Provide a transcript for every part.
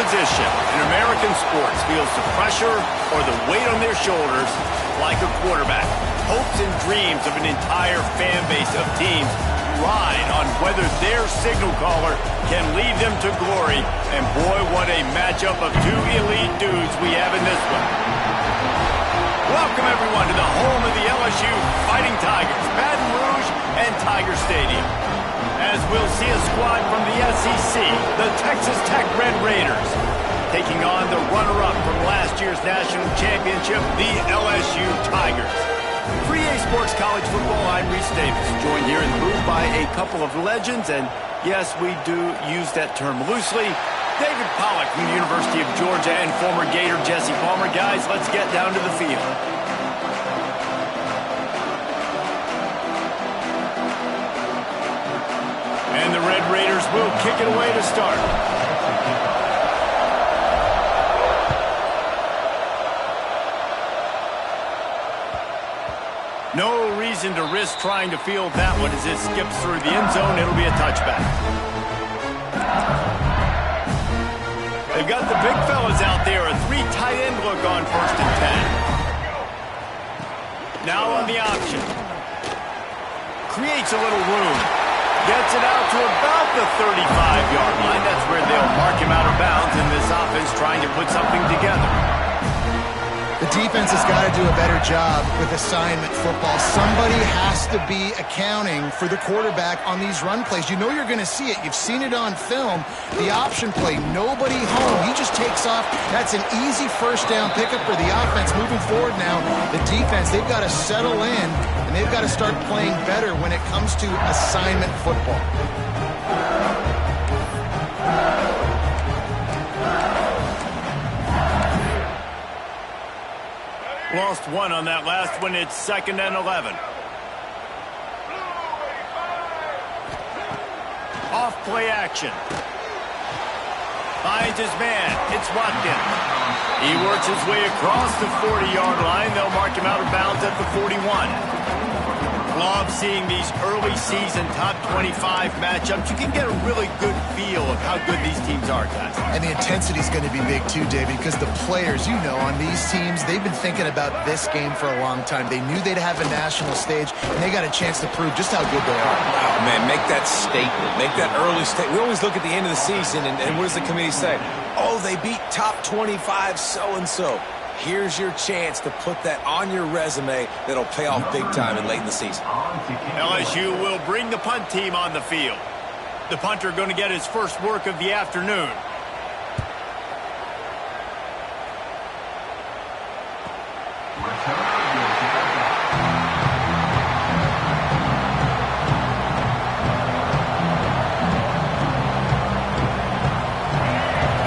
position in American sports feels the pressure or the weight on their shoulders like a quarterback. Hopes and dreams of an entire fan base of teams ride on whether their signal caller can lead them to glory. And boy, what a matchup of two elite dudes we have in this one. Welcome, everyone, to the home of the LSU Fighting Tigers, Baton Rouge and Tiger Stadium. As we'll see a squad from the SEC, the Texas Tech Red Raiders, taking on the runner-up from last year's national championship, the LSU Tigers. For EA Sports College Football, I'm Reese Davis, joined here in the booth by a couple of legends, and yes, we do use that term loosely. David Pollack from the University of Georgia and former Gator Jesse Palmer. Guys, let's get down to the field. And the Red Raiders will kick it away to start. No reason to risk trying to field that one as it skips through the end zone. It'll be a touchback. They've got the big fellas out there. A three tight end look on 1st and 10. Now on the option. Creates a little room. Gets it out to about the 35-yard line. That's where they'll mark him out of bounds in this offense trying to put something together. The defense has got to do a better job with assignment football. Somebody has to be accounting for the quarterback on these run plays. You know you're going to see it. You've seen it on film. The option play, nobody home. He just takes off. That's an easy first down pickup for the offense. Moving forward now, the defense, they've got to settle in, and they've got to start playing better when it comes to assignment football. Lost one on that last one. It's 2nd and 11. Off play action. Finds his man. It's Watkins. He works his way across the 40-yard line. They'll mark him out of bounds at the 41. Love seeing these early season top 25 matchups. You can get a really good feel of how good these teams are, guys. And the intensity is going to be big too, David, because the players, you know, on these teams, they've been thinking about this game for a long time. They knew they'd have a national stage, and they got a chance to prove just how good they are. Oh, man, make that statement. Make that early statement. We always look at the end of the season, and what does the committee say? Oh, they beat top 25 so-and-so. Here's your chance to put that on your resume that'll pay off big time and late in the season. LSU will bring the punt team on the field. The punter going to get his first work of the afternoon.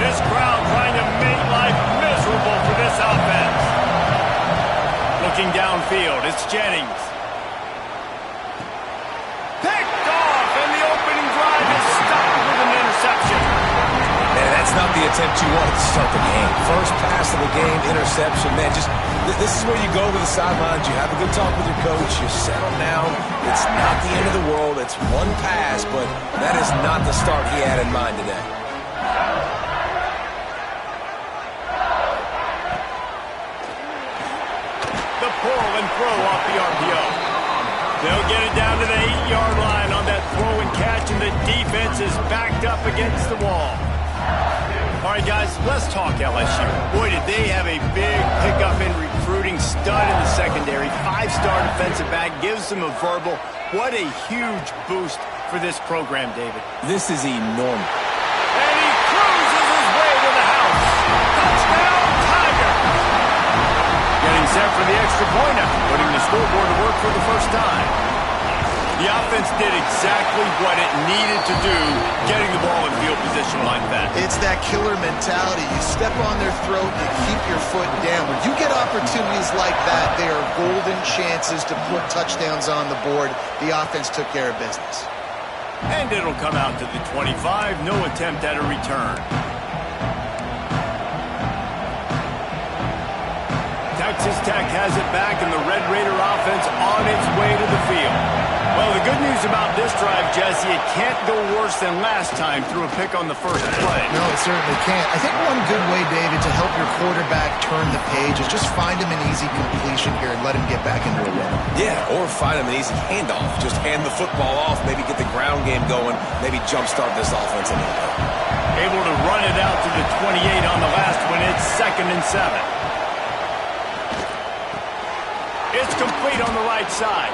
This crowd trying to make life miserable for this offense. Looking downfield, it's Jennings. Picked off, and the opening drive is stopped with an interception. Man, that's not the attempt you wanted to start the game. First pass of the game, interception. Man, just this is where you go to the sidelines. You have a good talk with your coach. You settle down. It's not the end of the world. It's one pass, but that is not the start he had in mind today. Pull and throw off the RPO. They'll get it down to the 8-yard line on that throw and catch, and the defense is backed up against the wall. All right, guys, let's talk LSU. Boy, did they have a big pickup in recruiting. Stud in the secondary. 5-star defensive back. Gives them a verbal. What a huge boost for this program, David. This is enormous. And he cruises his way to the house. Touchdown, Tiger! Getting set for the extra point now, putting the scoreboard to work for the first time. The offense did exactly what it needed to do, getting the ball in field position like that. It's that killer mentality. You step on their throat, you keep your foot down. When you get opportunities like that, they are golden chances to put touchdowns on the board. The offense took care of business. And it'll come out to the 25. No attempt at a return. Texas Tech has it back, and the Red Raider offense on its way to the field. Well, the good news about this drive, Jesse, it can't go worse than last time through a pick on the first play. No, it certainly can't. I think one good way, David, to help your quarterback turn the page is just find him an easy completion here and let him get back into a rhythm. Yeah, or find him an easy handoff. Just hand the football off, maybe get the ground game going, maybe jumpstart this offense a little bit. Able to run it out to the 28 on the last one. It's 2nd and 7. It's complete on the right side.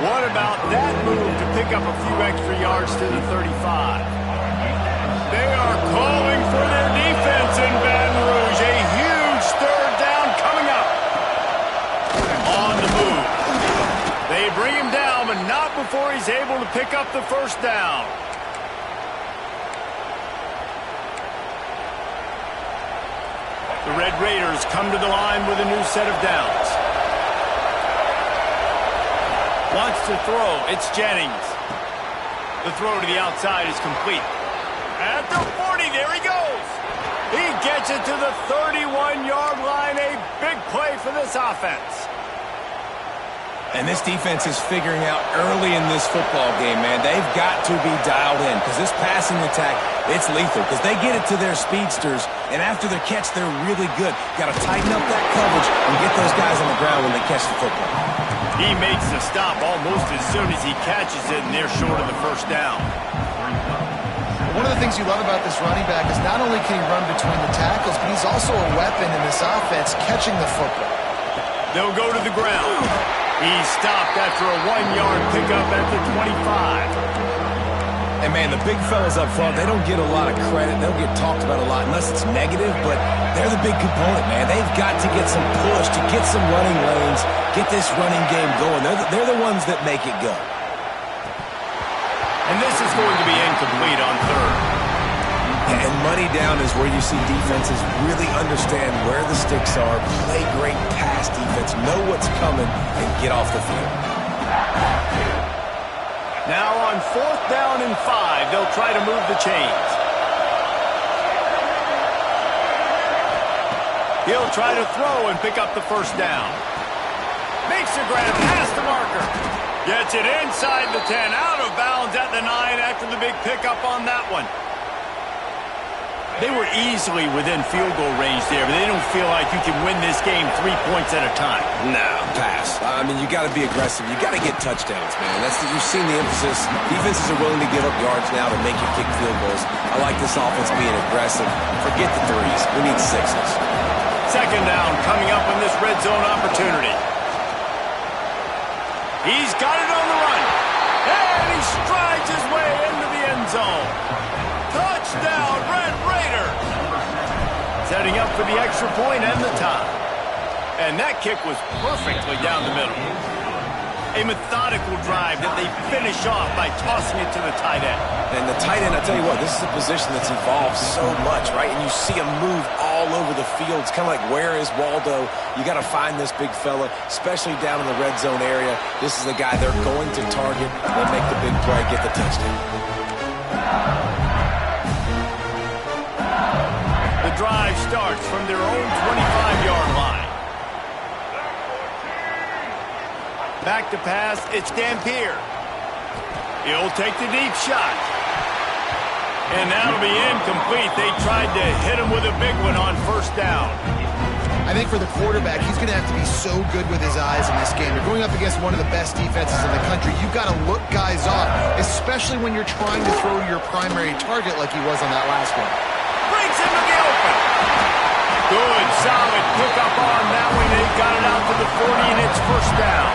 What about that move to pick up a few extra yards to the 35? They are calling for their defense in Baton Rouge. A huge 3rd down coming up. On the move. They bring him down, but not before he's able to pick up the 1st down. The Red Raiders come to the line with a new set of downs. Wants to throw. It's Jennings. The throw to the outside is complete. At the 40, there he goes. He gets it to the 31-yard line. A big play for this offense. And this defense is figuring out early in this football game, man. They've got to be dialed in because this passing attack, it's lethal because they get it to their speedsters, and after the catch, they're really good. Got to tighten up that coverage and get those guys on the ground when they catch the football. He makes the stop almost as soon as he catches it, and they're short of the 1st down. One of the things you love about this running back is not only can he run between the tackles, but he's also a weapon in this offense catching the football. They'll go to the ground. He's stopped after a 1-yard pickup at the 25. And, man, the big fellas up front, they don't get a lot of credit. They'll get talked about a lot unless it's negative, but they're the big component, man. They've got to get some push, to get some running lanes, get this running game going. They're the ones that make it go. And this is going to be incomplete on 3rd. And money down is where you see defenses really understand where the sticks are, play great pass defense, know what's coming, and get off the field. Now on 4th down and 5, they'll try to move the chains. He'll try to throw and pick up the 1st down. Makes a grab past the marker. Gets it inside the 10, out of bounds at the 9 after the big pickup on that one. They were easily within field goal range there, but they don't feel like you can win this game 3 points at a time. No, pass. I mean, you got to be aggressive. You got to get touchdowns, man. You've seen the emphasis. Defenses are willing to give up yards now to make you kick field goals. I like this offense being aggressive. Forget the 3s. We need 6s. 2nd down coming up in this red zone opportunity. He's got it on the run. And he strides his way into the end zone. Touchdown, Red Raiders! Setting up for the extra point and the tie. And that kick was perfectly down the middle. A methodical drive that they finish off by tossing it to the tight end. And the tight end, I tell you what, this is a position that's evolved so much, right? And you see him move all over the field. It's kind of like, where is Waldo? You got to find this big fella, especially down in the red zone area. This is the guy they're going to target and make the big play, get the touchdown. The drive starts from their own 25-yard line. Back to pass, it's Dampier. He'll take the deep shot. And that'll be incomplete. They tried to hit him with a big one on 1st down. I think for the quarterback, he's going to have to be so good with his eyes in this game. You're going up against one of the best defenses in the country. You've got to look guys off, especially when you're trying to throw to your primary target like he was on that last one. Brings him to the open. Good, solid pickup on that one. They got it out to the 40, and it's 1st down.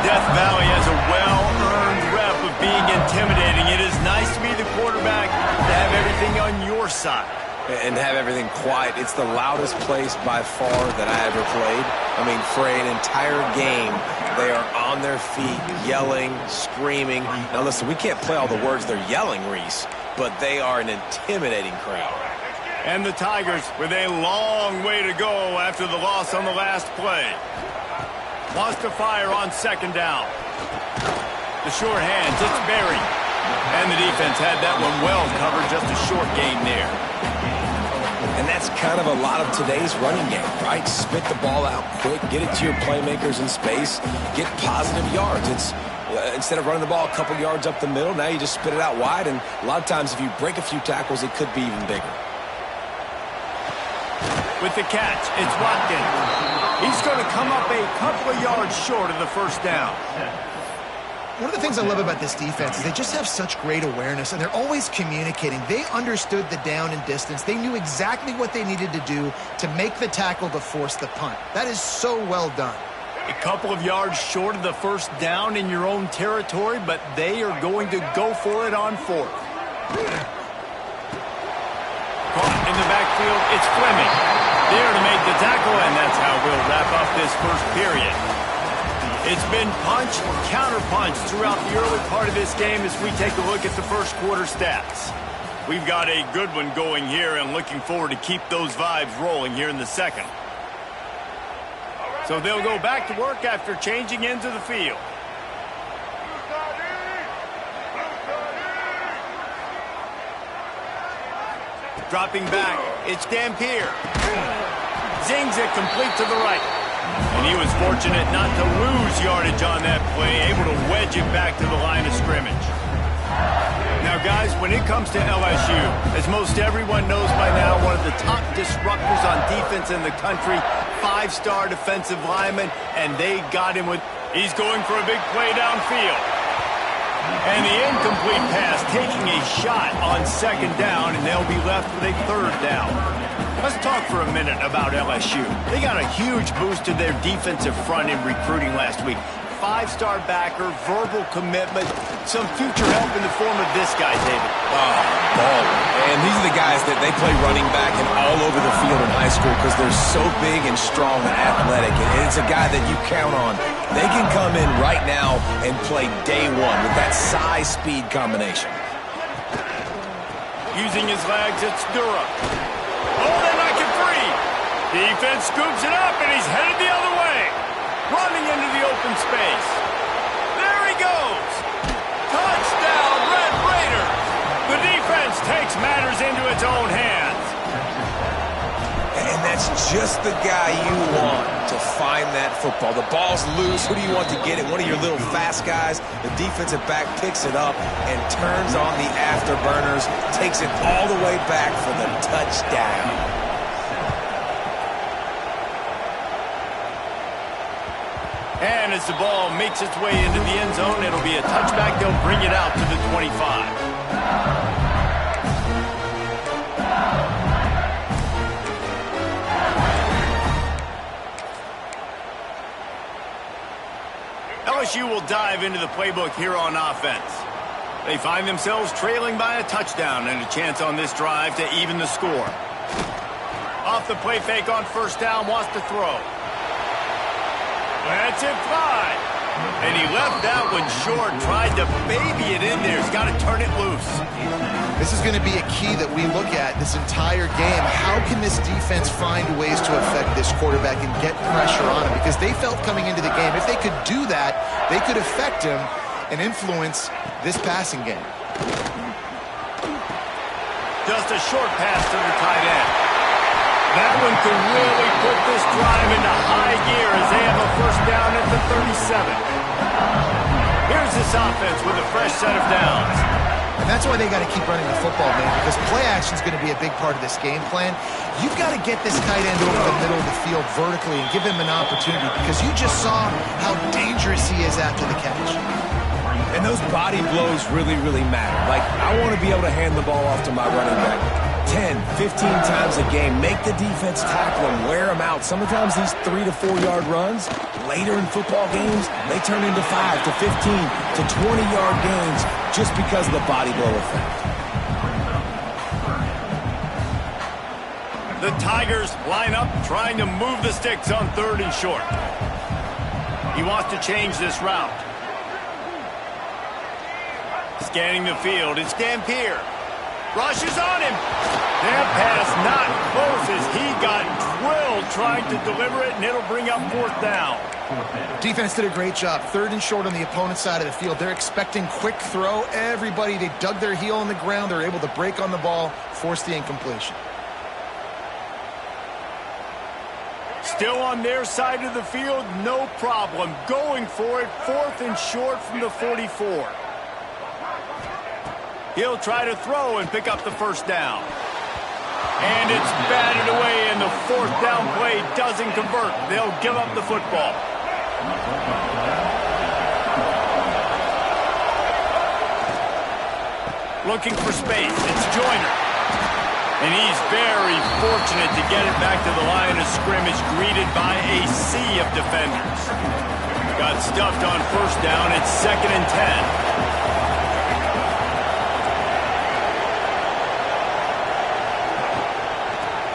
Death Valley has a well-earned rep of being intimidating. It is nice to be the quarterback, to have everything on your side. And have everything quiet. It's the loudest place by far that I ever played. I mean, for an entire game, they are on their feet, yelling, screaming. Now listen, we can't play all the words they're yelling, Reese, but they are an intimidating crowd. And the Tigers with a long way to go after the loss on the last play. Wants to fire on 2nd down. The short hands, it's Berry. And the defense had that one well covered, just a short gain there. And that's kind of a lot of today's running game, right? Spit the ball out quick, get it to your playmakers in space, get positive yards. Instead of running the ball a couple yards up the middle, now you just spit it out wide, and a lot of times if you break a few tackles, it could be even bigger. With the catch, it's Watkins. He's going to come up a couple of yards short of the first down. One of the things I love about this defense is they just have such great awareness, and they're always communicating. They understood the down and distance. They knew exactly what they needed to do to make the tackle to force the punt. That is so well done. A couple of yards short of the first down in your own territory, but they are going to go for it on fourth. Caught in the backfield, it's Fleming. There to make the tackle, and that's how we'll wrap up this first period. It's been punch, counter-punch throughout the early part of this game as we take a look at the first quarter stats. We've got a good one going here and looking forward to keep those vibes rolling here in the second. So they'll go back to work after changing into the field. Dropping back, it's Dampier. Zings it complete to the right. And he was fortunate not to lose yardage on that play, able to wedge it back to the line of scrimmage. Now, guys, when it comes to LSU, as most everyone knows by now, one of the top disruptors on defense in the country, five-star defensive lineman, and they got him with... He's going for a big play downfield. And the incomplete pass taking a shot on second down, and they'll be left with a third down. Let's talk for a minute about LSU. They got a huge boost to their defensive front in recruiting last week. Five-star backer, verbal commitment, some future help in the form of this guy, David. Baller. And these are the guys that they play running back and all over the field in high school because they're so big and strong and athletic. And it's a guy that you count on. They can come in right now and play day one with that size-speed combination. Using his legs, it's Durham. Oh, they knock it free. Defense scoops it up, and he's headed the other way. Running into the open space. There he goes. Touchdown, Red Raiders. The defense takes matters into its own hands. And that's just the guy you want to find that football. The ball's loose. Who do you want to get it? One of your little fast guys. The defensive back picks it up and turns on the afterburners, takes it all the way back for the touchdown. And as the ball makes its way into the end zone, it'll be a touchback. They'll bring it out to the 25. LSU will dive into the playbook here on offense. They find themselves trailing by a touchdown and a chance on this drive to even the score. Off the play fake on first down, wants to throw. That's it fly. And he left that one short, tried to baby it in there. He's got to turn it loose. This is going to be a key that we look at this entire game. How can this defense find ways to affect this quarterback and get pressure on him? Because they felt coming into the game, if they could do that, they could affect him and influence this passing game. Just a short pass to the tight end. That one could really put this drive into high gear as they have a first down at the 37. Here's this offense with a fresh set of downs. And that's why they got to keep running the football, man, because play action is going to be a big part of this game plan. You've got to get this tight end over the middle of the field vertically and give him an opportunity because you just saw how dangerous he is after the catch. And those body blows really, really matter. Like, I want to be able to hand the ball off to my running back 10, 15 times a game. Make the defense tackle him, wear him out. Sometimes these 3 to 4 yard runs, later in football games, they turn into 5 to 15 to 20 yard gains just because of the body blow effect. The Tigers line up trying to move the sticks on third and short. He wants to change this route. Scanning the field, it's Dampier. Rushes on him. That pass not close as he got drilled trying to deliver it, and it'll bring up fourth down. Defense did a great job. Third and short on the opponent's side of the field. They're expecting quick throw. Everybody, they dug their heel on the ground. They're able to break on the ball, force the incompletion. Still on their side of the field, no problem. Going for it, 4th and short from the 44. He'll try to throw and pick up the first down. And it's batted away, and the 4th down play doesn't convert. They'll give up the football. Looking for space. It's Joyner. And he's very fortunate to get it back to the line of scrimmage, greeted by a sea of defenders. Got stuffed on first down. It's 2nd and 10.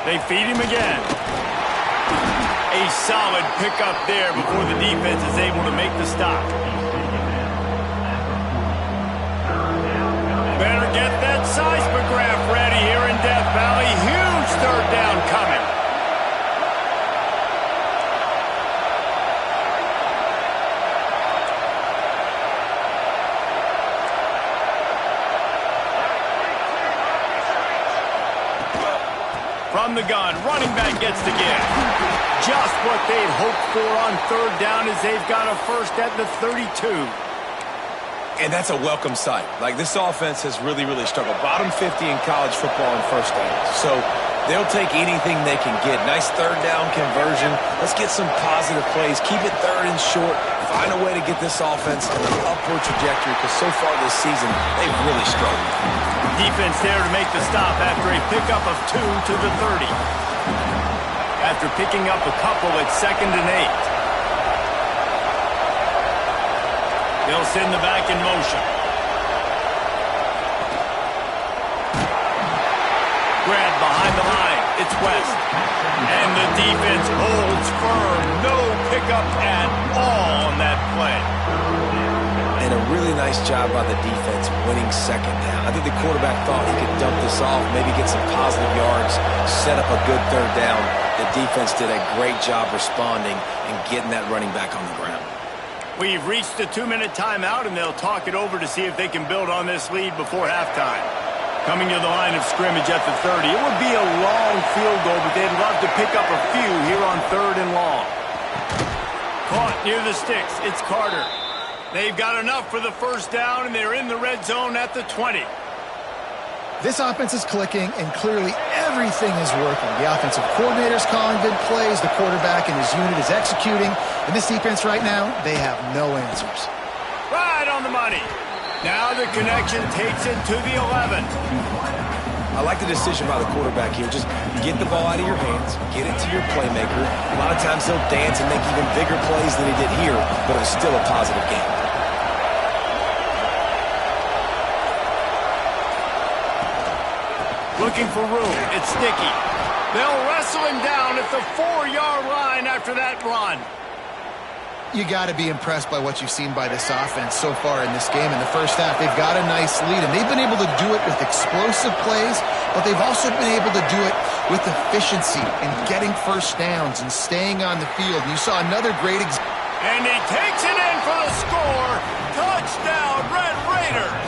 They feed him again. A solid pickup there before the defense is able to make the stop. Better get that seismograph ready here in Death Valley. Huge 3rd down coming. From the gun, running back gets the give. Just what they'd hoped for on 3rd down as they've got a first at the 32. And that's a welcome sight. Like, this offense has really struggled. Bottom 50 in college football in first downs. So they'll take anything they can get. Nice 3rd down conversion. Let's get some positive plays. Keep it 3rd and short. Find a way to get this offense in an upward trajectory, because so far this season, they've really struggled. Defense there to make the stop after a pickup of 2 to the 30. After picking up a couple at 2nd and 8. They'll send the back in motion. Grab behind the line. It's West. And the defense holds firm. No pickup at all on that play. And a really nice job by the defense winning 2nd down. I think the quarterback thought he could dump this off, maybe get some positive yards, set up a good 3rd down. The defense did a great job responding and getting that running back on the ground. We've reached the 2-minute timeout, and they'll talk it over to see if they can build on this lead before halftime. Coming to the line of scrimmage at the 30. It would be a long field goal, but they'd love to pick up a few here on 3rd and long. Caught near the sticks. It's Carter. They've got enough for the first down, and they're in the red zone at the 20. This offense is clicking, and clearly everything is working. The offensive coordinator's calling good plays. The quarterback and his unit is executing. And this defense right now, they have no answers. Right on the money. Now the connection takes it to the 11. I like the decision by the quarterback here. Just get the ball out of your hands, get it to your playmaker. A lot of times he'll dance and make even bigger plays than he did here, but it was still a positive game. Looking for room. It's Sticky. They'll wrestle him down at the 4-yard line after that run. You got to be impressed by what you've seen by this offense so far in this game. In the first half, they've got a nice lead, and they've been able to do it with explosive plays, but they've also been able to do it with efficiency and getting first downs and staying on the field. You saw another great example. And he takes it in for the score. Touchdown, Red Raiders.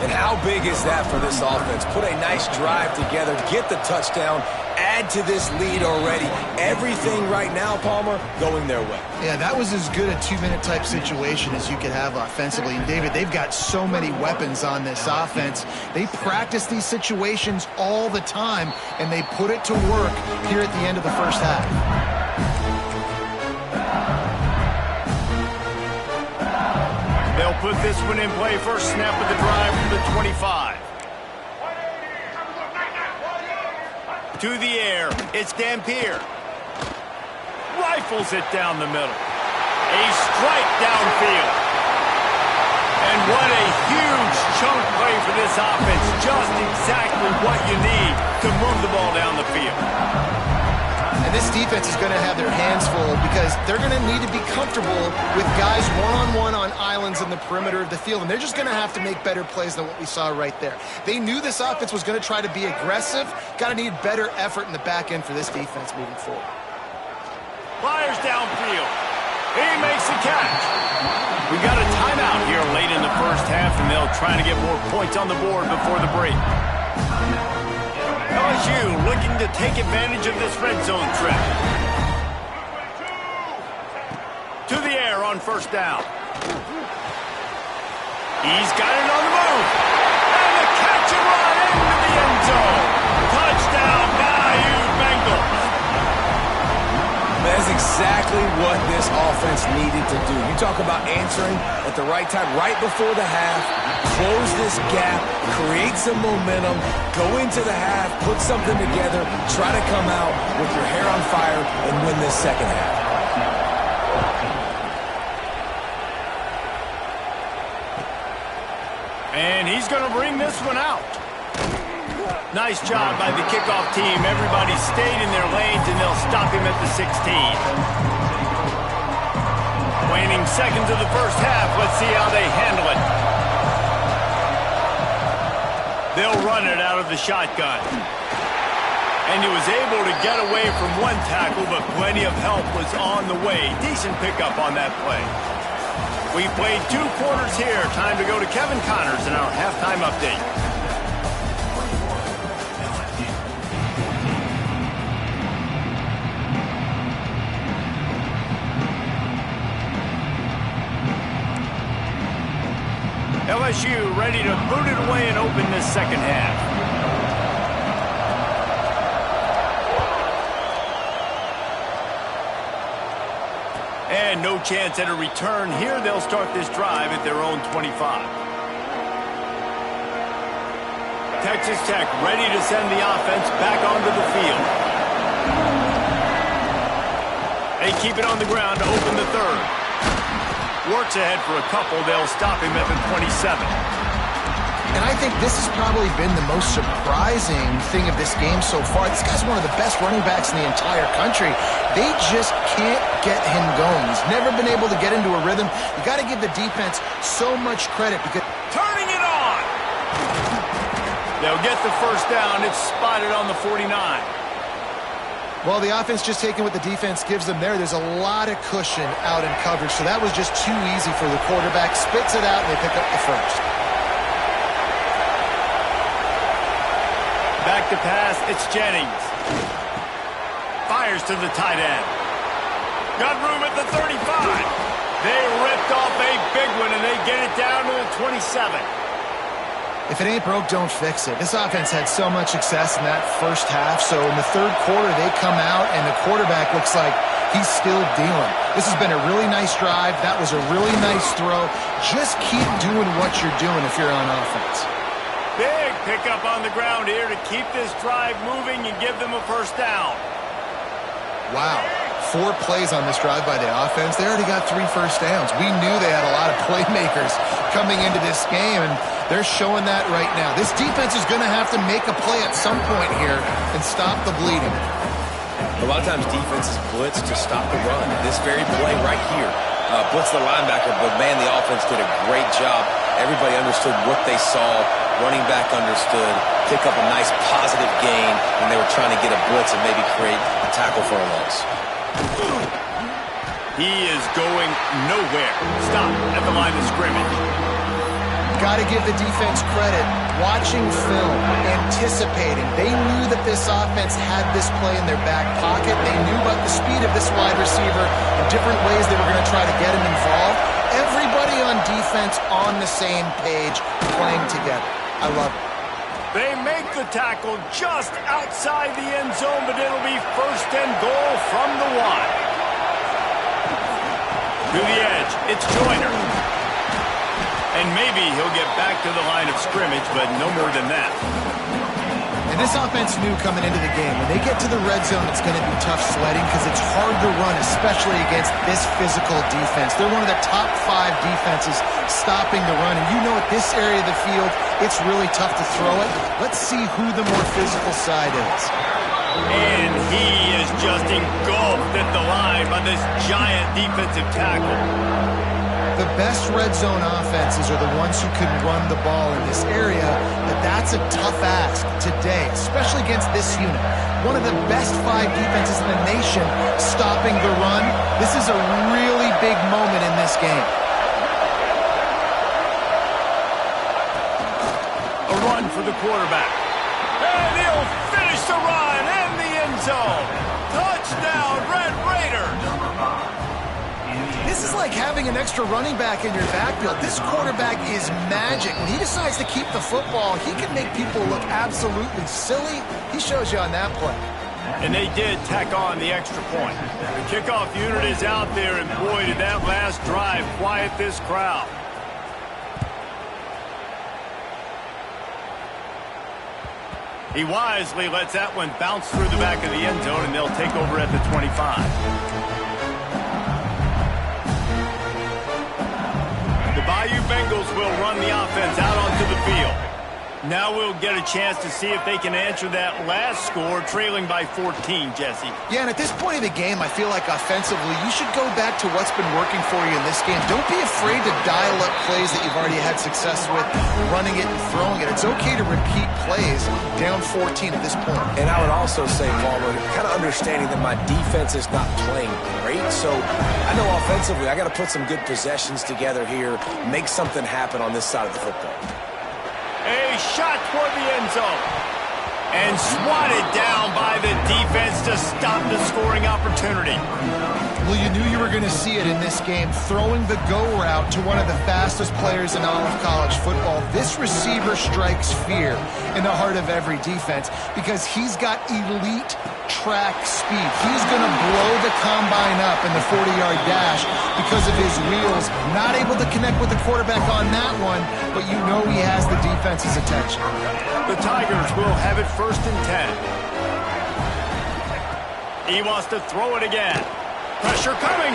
And how big is that for this offense? Put a nice drive together, get the touchdown, add to this lead already. Everything right now, Palmer, going their way. Yeah, that was as good a 2-minute type situation as you could have offensively. And, David, they've got so many weapons on this offense. They practice these situations all the time, and they put it to work here at the end of the first half. They'll put this one in play. First snap of the drive from the 25. To the air, it's Dampier. Rifles it down the middle. A strike downfield. And what a huge chunk play for this offense. Just exactly what you need to move the ball down the field. And this defense is going to have their hands full because they're going to need to be comfortable with guys one-on-one on islands in the perimeter of the field. And they're just going to have to make better plays than what we saw right there. They knew this offense was going to try to be aggressive. Got to need better effort in the back end for this defense moving forward. Fires downfield. He makes the catch. We got a timeout here late in the first half, and they'll try to get more points on the board before the break. They'll LSU looking to take advantage of this red zone trip. To the air on first down. He's got it on the move. And the catch and run into the end zone. Touchdown, Bayou Bengals. That's exactly what this offense needed to do. You talk about answering at the right time, right before the half, close this gap, create some momentum, go into the half, put something together, try to come out with your hair on fire and win this second half. And he's going to bring this one out. Nice job by the kickoff team. Everybody stayed in their lanes, and they'll stop him at the 16. Waning seconds of the first half. Let's see how they handle it. They'll run it out of the shotgun. And he was able to get away from one tackle, but plenty of help was on the way. Decent pickup on that play. We played 2 quarters here. Time to go to Kevin Connors in our halftime update. LSU ready to boot it away and open this second half. And no chance at a return here. They'll start this drive at their own 25. Texas Tech ready to send the offense back onto the field. They keep it on the ground to open the third. Works ahead for a couple. They'll stop him at the 27. And I think this has probably been the most surprising thing of this game so far. This guy's one of the best running backs in the entire country. They just can't get him going. He's never been able to get into a rhythm. You got to give the defense so much credit because turning it on. They'll get the first down. It's spotted on the 49. well, the offense just taking what the defense gives them there. There's a lot of cushion out in coverage, so that was just too easy for the quarterback. Spits it out, and they pick up the first. Back to pass, it's Jennings. Fires to the tight end. Got room at the 35. They ripped off a big one, and they get it down to the 27. If it ain't broke, don't fix it. This offense had so much success in that first half, so in the third quarter, they come out, and the quarterback looks like he's still dealing. This has been a really nice drive. That was a really nice throw. Just keep doing what you're doing if you're on offense. Big pickup on the ground here to keep this drive moving and give them a first down. Wow. 4 plays on this drive by the offense. They already got 3 first downs. We knew they had a lot of playmakers coming into this game, and they're showing that right now. This defense is going to have to make a play at some point here and stop the bleeding. A lot of times defenses blitz to stop the run. This very play right here, blitz the linebacker, but man, the offense did a great job. Everybody understood what they saw. Running back understood. Pick up a nice positive gain when they were trying to get a blitz and maybe create a tackle for a loss. He is going nowhere. Stop at the line of scrimmage. Got to give the defense credit. Watching film, anticipating. They knew that this offense had this play in their back pocket. They knew about the speed of this wide receiver and different ways they were going to try to get him involved. Everybody on defense on the same page, playing together. I love it. They make the tackle just outside the end zone, but it'll be first and goal from the 1. To the edge, it's Joyner. And maybe he'll get back to the line of scrimmage, but no more than that. And this offense knew coming into the game, when they get to the red zone, it's going to be tough sledding because it's hard to run, especially against this physical defense. They're one of the top 5 defenses stopping the run. And you know at this area of the field, it's really tough to throw it. Let's see who the more physical side is. And he is just engulfed at the line by this giant defensive tackle. The best red zone offenses are the ones who can run the ball in this area, but that's a tough ask today, especially against this unit. One of the best 5 defenses in the nation stopping the run. This is a really big moment in this game. A run for the quarterback. And he'll finish Finished the run in the end zone. Touchdown, Red Raiders. This is like having an extra running back in your backfield. This quarterback is magic. When he decides to keep the football, he can make people look absolutely silly. He shows you on that play. And they did tack on the extra point. The kickoff unit is out there, and boy, did that last drive quiet this crowd. He wisely lets that one bounce through the back of the end zone, and they'll take over at the 25. The Bayou Bengals will run the offense out onto the field. Now we'll get a chance to see if they can answer that last score, trailing by 14, Jesse. Yeah, and at this point of the game, I feel like offensively, you should go back to what's been working for you in this game. Don't be afraid to dial up plays that you've already had success with, running it and throwing it. It's okay to repeat plays down 14 at this point. And I would also say, Palmer, kind of understanding that my defense is not playing great, so I know offensively I got to put some good possessions together here, make something happen on this side of the football. A shot toward the end zone. And swatted down by the defense to stop the scoring opportunity. Well, you knew you were going to see it in this game, throwing the go route to one of the fastest players in all of college football. This receiver strikes fear in the heart of every defense because he's got elite track speed. He's going to blow the combine up in the 40-yard dash because of his wheels. Not able to connect with the quarterback on that one, but you know he has the defense's attention. The Tigers will have it 1st and 10. He wants to throw it again. Pressure coming.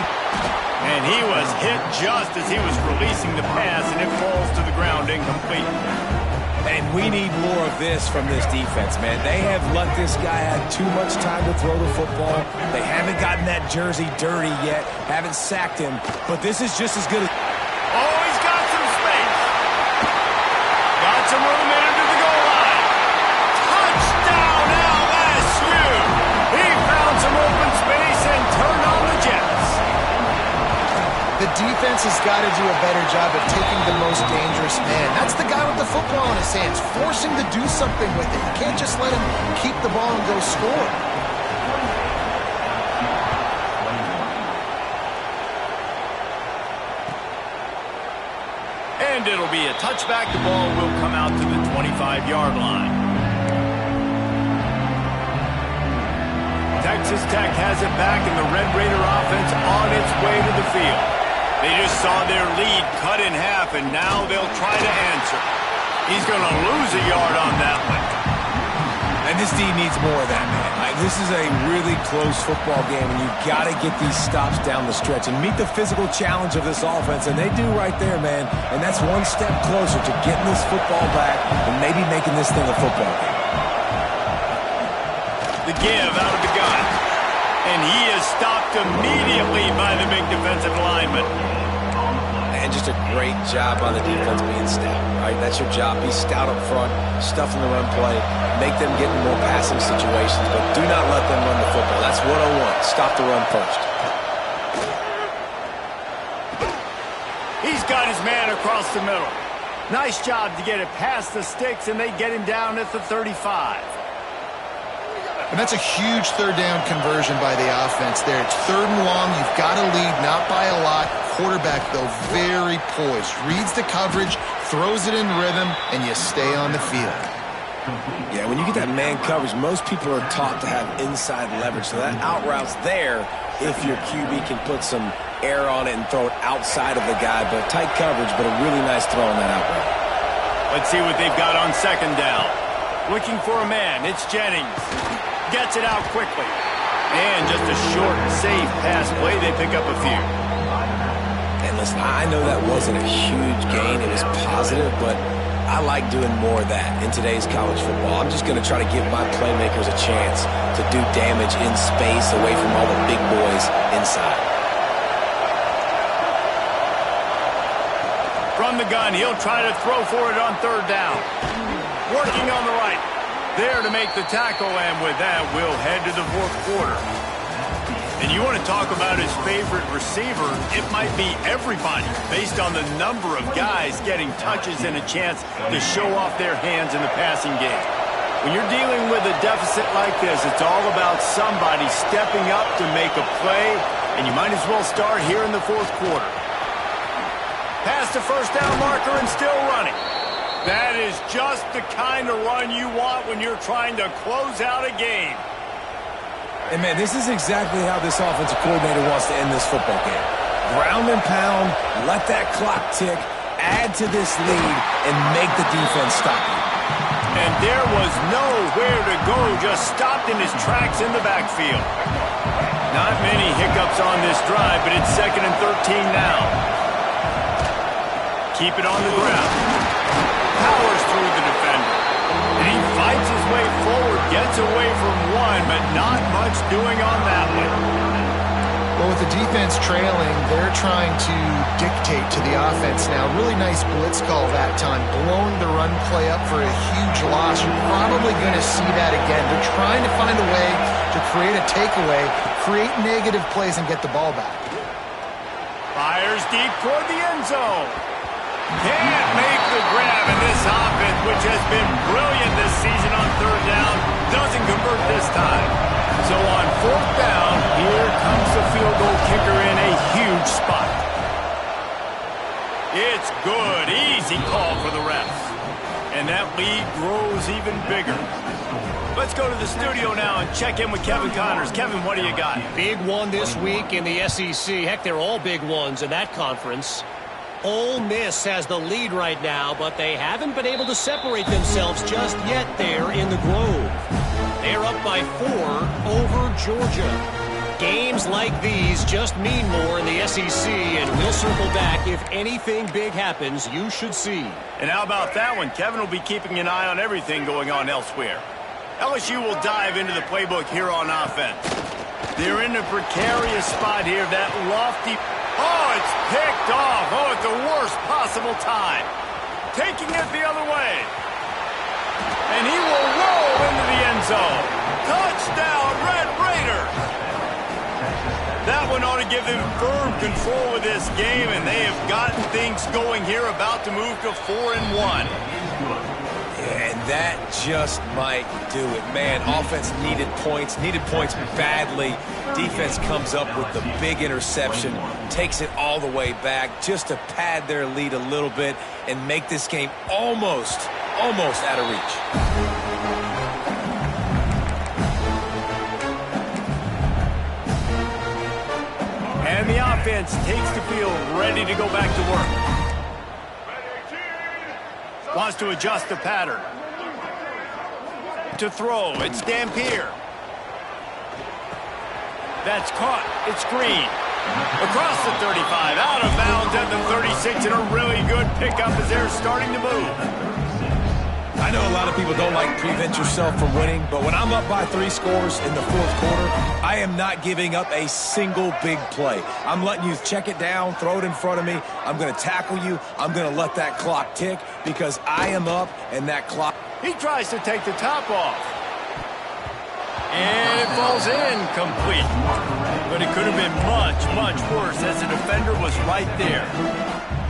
And he was hit just as he was releasing the pass, and it falls to the ground incomplete. And we need more of this from this defense, man. They have let this guy have too much time to throw the football. They haven't gotten that jersey dirty yet, haven't sacked him, but this is just as good as... Oh, he's got some space. Got some room into the goal line. Touchdown, LSU. He found some open space and turned on the Jets. The defense has got to do a better job of taking the most dangerous man. That's the guy with the football in his hands. Force him to do something with it. You can't just let him keep the ball and go score. And it'll be a touchback. The ball will come out to the 25-yard line. Texas Tech has it back, and the Red Raider offense on its way to the field. They just saw their lead cut in half, and now they'll try to answer. He's going to lose a yard on that one. And this D needs more of that, man. This is a really close football game, and you've got to get these stops down the stretch and meet the physical challenge of this offense, and they do right there, man. And that's one step closer to getting this football back and maybe making this thing a football game. The give out of the gun. And he is stopped immediately by the big defensive lineman. And just a great job on the defense being stout, right? That's your job. Be stout up front, stuff in the run play, make them get in more passing situations, but do not let them run the football. That's 101. Stop the run first. He's got his man across the middle. Nice job to get it past the sticks, and they get him down at the 35. And that's a huge third down conversion by the offense there. It's 3rd and long. You've got to lead, not by a lot. Quarterback, though, very poised. Reads the coverage, throws it in rhythm, and you stay on the field. Yeah, when you get that man coverage, most people are taught to have inside leverage. So that out route's there if your QB can put some air on it and throw it outside of the guy. But tight coverage, but a really nice throw on that out route. Let's see what they've got on 2nd down. Looking for a man. It's Jennings. Gets it out quickly. And just a short, safe pass play. They pick up a few. And listen, I know that wasn't a huge gain. It was positive, but I like doing more of that in today's college football. I'm just going to try to give my playmakers a chance to do damage in space away from all the big boys inside. From the gun, he'll try to throw for it on 3rd down. Working on the right. There to make the tackle, and with that, we'll head to the 4th quarter. And you want to talk about his favorite receiver, it might be everybody, based on the number of guys getting touches and a chance to show off their hands in the passing game. When you're dealing with a deficit like this, it's all about somebody stepping up to make a play, and you might as well start here in the fourth quarter. Past the first down marker and still running. That is just the kind of run you want when you're trying to close out a game. And, man, this is exactly how this offensive coordinator wants to end this football game. Ground and pound, let that clock tick, add to this lead, and make the defense stop you. And there was nowhere to go, just stopped in his tracks in the backfield. Not many hiccups on this drive, but it's 2nd and 13 now. Keep it on the ground. Powers through the defender. And he fights his way forward, gets away from one, but not much doing on that one. Well, with the defense trailing, they're trying to dictate to the offense now. Really nice blitz call that time, blowing the run play up for a huge loss. You're probably going to see that again. They're trying to find a way to create a takeaway, create negative plays, and get the ball back. Fires deep toward the end zone. Can't make the grab, and this offense, which has been brilliant this season on 3rd down, doesn't convert this time. So on 4th down, here comes the field goal kicker in a huge spot. It's good. Easy call for the refs. And that lead grows even bigger. Let's go to the studio now and check in with Kevin Connors. Kevin, what do you got? Big one this week in the SEC. Heck, they're all big ones in that conference. Ole Miss has the lead right now, but they haven't been able to separate themselves just yet there in the Grove. They're up by 4 over Georgia. Games like these just mean more in the SEC, and we'll circle back. If anything big happens, you should see. And how about that one? Kevin will be keeping an eye on everything going on elsewhere. LSU will dive into the playbook here on offense. They're in a precarious spot here. That lofty... Oh, it's picked off. Oh, at the worst possible time. Taking it the other way. And he will roll into the end zone. Touchdown, Red Raiders. That one ought to give them firm control of this game, and they have gotten things going here, about to move to 4-1. And that just might do it. Man, offense needed points badly. Defense comes up with the big interception, takes it all the way back just to pad their lead a little bit and make this game almost out of reach. And the offense takes the field, ready to go back to work. Wants to adjust the pattern. To throw, it's Dampier. That's caught, it's Green. Across the 35, out of bounds at the 36, and a really good pickup as they're starting to move. I know a lot of people don't like prevent yourself from winning, but when I'm up by 3 scores in the 4th quarter, I am not giving up a single big play. I'm letting you check it down, throw it in front of me. I'm going to tackle you. I'm going to let that clock tick because I am up and that clock. He tries to take the top off. And it falls incomplete. But it could have been much worse as the defender was right there.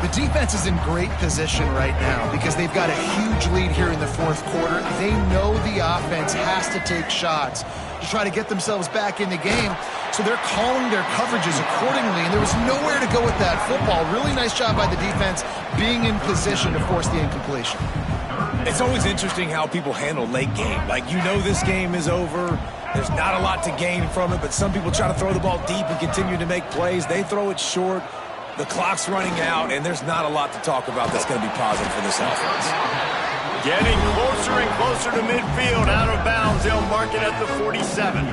The defense is in great position right now because they've got a huge lead here in the 4th quarter. They know the offense has to take shots to try to get themselves back in the game. So they're calling their coverages accordingly, and there was nowhere to go with that football. Really nice job by the defense being in position to force the incompletion. It's always interesting how people handle late game. Like, you know this game is over. There's not a lot to gain from it, but some people try to throw the ball deep and continue to make plays. They throw it short. The clock's running out, and there's not a lot to talk about that's going to be positive for this offense. Getting closer and closer to midfield, out of bounds. They'll mark it at the 47.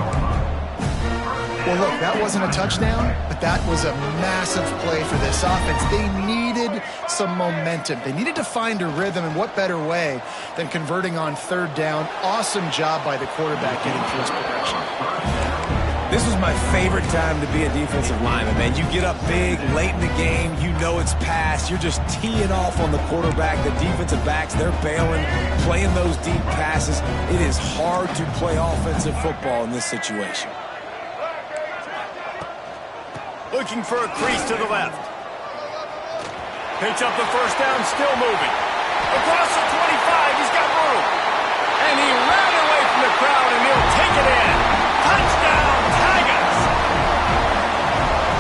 Well, look, that wasn't a touchdown, but that was a massive play for this offense. They needed some momentum. They needed to find a rhythm, and what better way than converting on 3rd down. Awesome job by the quarterback getting through his progression. This was my favorite time to be a defensive lineman, man. You get up big, late in the game, you know it's past. You're just teeing off on the quarterback. The defensive backs, they're bailing, playing those deep passes. It is hard to play offensive football in this situation. Looking for a crease to the left. Picks up the first down, still moving. Across the 25, he's got room. And he ran the crowd, and he'll take it in. Touchdown, Tigers!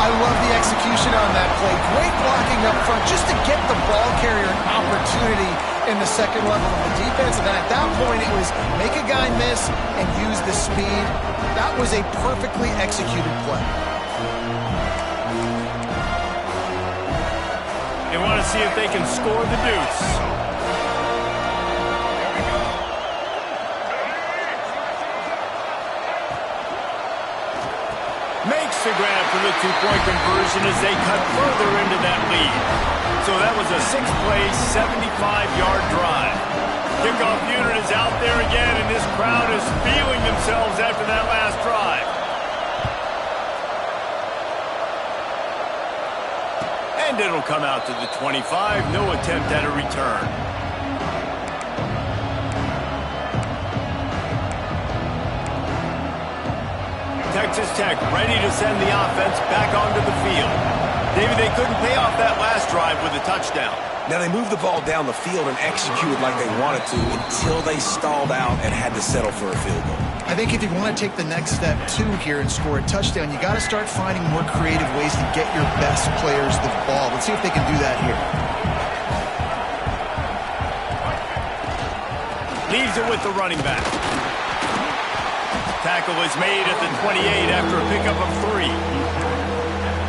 I love the execution on that play. Great blocking up front just to get the ball carrier an opportunity in the second level of the defense. And at that point, it was make a guy miss and use the speed. That was a perfectly executed play. They want to see if they can score the deuce. Makes the grab for the two-point conversion as they cut further into that lead. So that was a 6-play, 75-yard drive. Kickoff unit is out there again, and this crowd is feeling themselves after that last drive. And it'll come out to the 25. No attempt at a return. Texas Tech ready to send the offense back onto the field. David, they couldn't pay off that last drive with a touchdown. Now, they moved the ball down the field and executed like they wanted to until they stalled out and had to settle for a field goal. I think if you want to take the next step, too, here and score a touchdown, you got to start finding more creative ways to get your best players the ball. Let's see if they can do that here. Leaves it with the running back. Tackle is made at the 28 after a pickup of 3.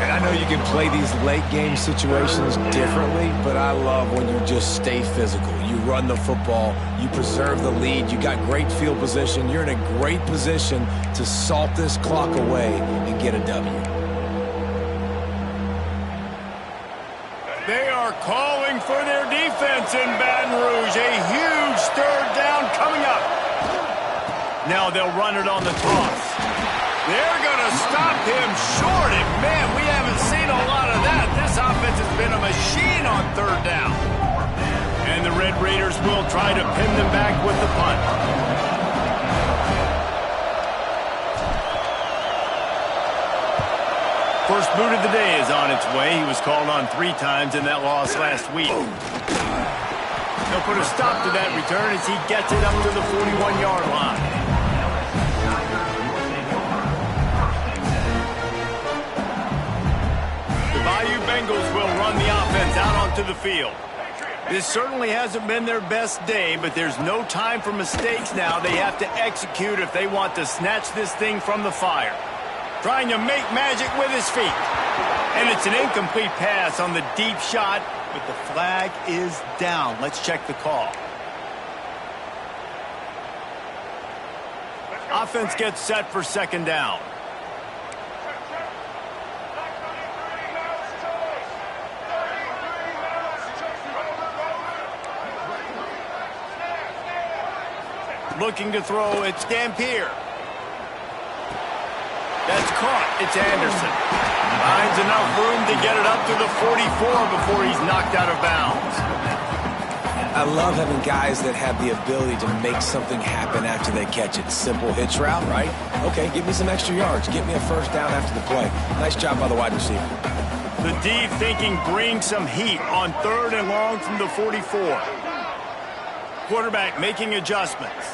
And I know you can play these late-game situations differently, but I love when you just stay physical. You run the football, you preserve the lead, you got great field position, you're in a great position to salt this clock away and get a W. They are calling for their defense in Baton Rouge. A huge third down coming up. Now they'll run it on the toss. They're going to stop him short, and man, we haven't seen a lot of that. This offense has been a machine on third down. And the Red Raiders will try to pin them back with the punt. First boot of the day is on its way. He was called on 3 times in that loss last week. They'll put a stop to that return as he gets it up to the 41-yard line. Bayou Bengals will run the offense out onto the field. This certainly hasn't been their best day, but there's no time for mistakes now. They have to execute if they want to snatch this thing from the fire. Trying to make magic with his feet. And it's an incomplete pass on the deep shot, but the flag is down. Let's check the call. Offense gets set for second down. Looking to throw, it's Dampier. That's caught. It's Anderson. Finds enough room to get it up to the 44 before he's knocked out of bounds. I love having guys that have the ability to make something happen after they catch it. Simple hitch route, right? Okay, give me some extra yards. Get me a first down after the play. Nice job by the wide receiver. The deep thinking brings some heat on 3rd and long from the 44. Quarterback making adjustments.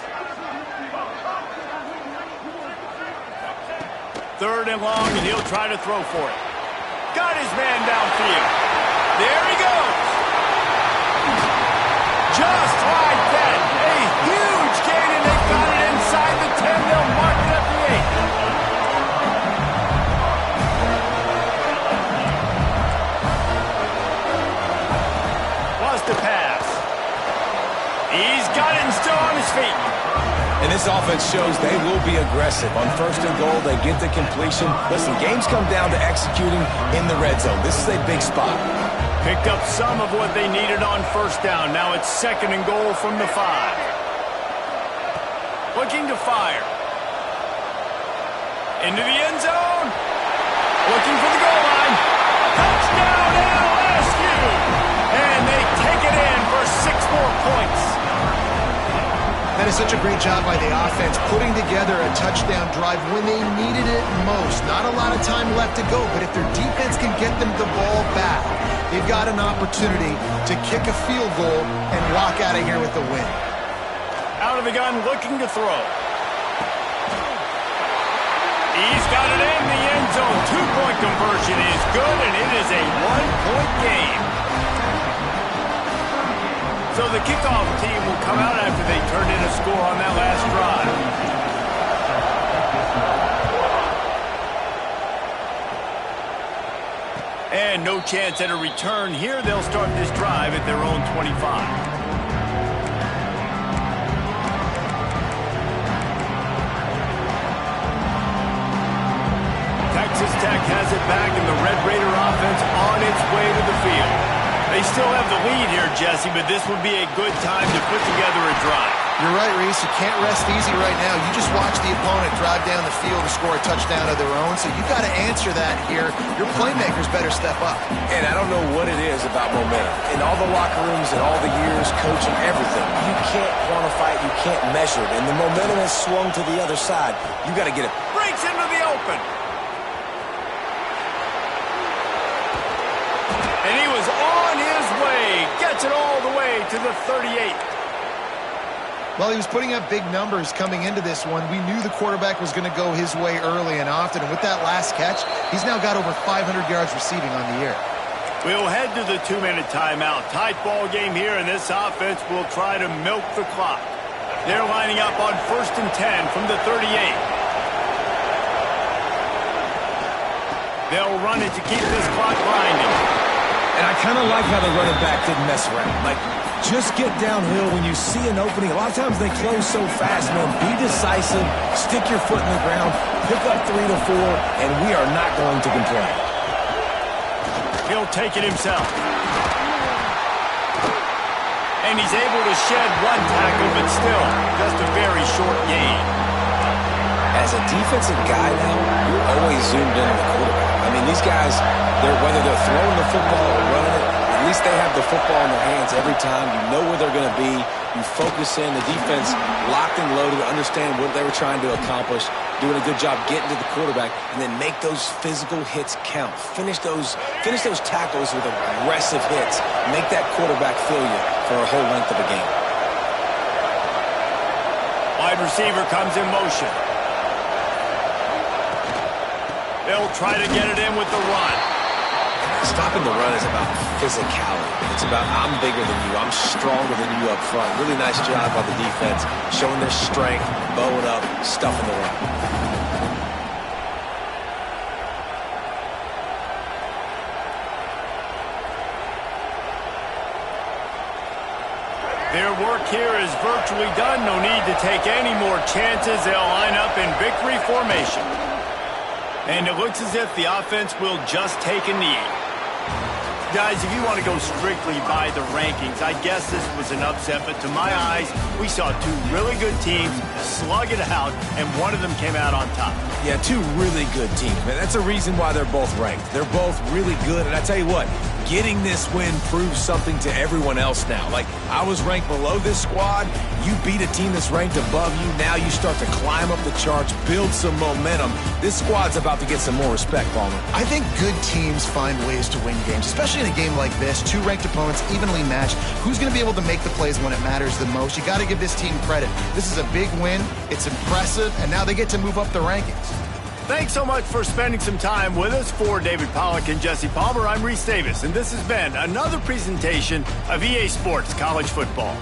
3rd and long, and he'll try to throw for it. Got his man downfield. There he goes. Just like that. A huge gain, and they got it inside the 10. They'll mark it at the 8. Lost the pass. He's got it and still on his feet. And this offense shows they will be aggressive. On 1st and goal, they get the completion. Listen, games come down to executing in the red zone. This is a big spot. Picked up some of what they needed on 1st down. Now it's 2nd and goal from the 5. Looking to fire. Into the end zone. Looking for the goal line. Touchdown, LSU! And they take it in for 6 more points. That is such a great job by the offense, putting together a touchdown drive when they needed it most. Not a lot of time left to go, but if their defense can get them the ball back, they've got an opportunity to kick a field goal and walk out of here with the win. Out of the gun, looking to throw. zone two-point conversion is good, and it is a one-point game. So the kickoff team will come out after they turn in a score on that last drive. And no chance at a return here. They'll start this drive at their own 25. Texas Tech has it back, and the Red Raider offense on its way to the field. They still have the lead here, Jesse, but this would be a good time to put together a drive. You're right, Reese. You can't rest easy right now. You just watch the opponent drive down the field to score a touchdown of their own, so you've got to answer that here. Your playmakers better step up. And I don't know what it is about momentum. In all the locker rooms and all the years, coaching, everything, you can't quantify it, you can't measure it. And the momentum has swung to the other side. You got to get it. Breaks into the open. And he was on his way. Gets it all the way to the 38. Well, he was putting up big numbers coming into this one. We knew the quarterback was going to go his way early and often. And with that last catch, he's now got over 500 yards receiving on the year. We'll head to the 2-minute timeout. Tight ball game here, and this offense will try to milk the clock. They're lining up on 1st and 10 from the 38. They'll run it to keep this clock grinding. And I kind of like how the running back didn't mess around. Like, just get downhill when you see an opening. A lot of times they close so fast, man. Be decisive, stick your foot in the ground, pick up 3 to 4, and we are not going to complain. He'll take it himself. And he's able to shed one tackle, but still just a very short gain. As a defensive guy now, you're always zoomed in on the quarterback. I mean, these guys, whether they're throwing the football or running it, at least they have the football in their hands every time. You know where they're going to be. You focus in. The defense locked and loaded, understand what they were trying to accomplish, doing a good job getting to the quarterback, and then make those physical hits count. Finish those tackles with aggressive hits. Make that quarterback feel you for a whole length of a game. Wide receiver comes in motion. They'll try to get it in with the run. Stopping the run is about physicality. It's about I'm bigger than you. I'm stronger than you up front. Really nice job by the defense, showing their strength, bowing up, stuffing the run. Their work here is virtually done. No need to take any more chances. They'll line up in victory formation. And it looks as if the offense will just take a knee. Guys, if you want to go strictly by the rankings, I guess this was an upset, but to my eyes, we saw two really good teams slug it out, and one of them came out on top. Yeah, two really good teams, man. That's a reason why they're both ranked. They're both really good, and I tell you what, getting this win proves something to everyone else now. Like, I was ranked below this squad. You beat a team that's ranked above you. Now you start to climb up the charts, build some momentum. This squad's about to get some more respect, Palmer. I think good teams find ways to win games, especially in a game like this. Two ranked opponents, evenly matched. Who's going to be able to make the plays when it matters the most? You got to give this team credit. This is a big win. It's impressive, and now they get to move up the rankings. Thanks so much for spending some time with us. For David Pollack and Jesse Palmer, I'm Reese Davis, and this has been another presentation of EA Sports College Football.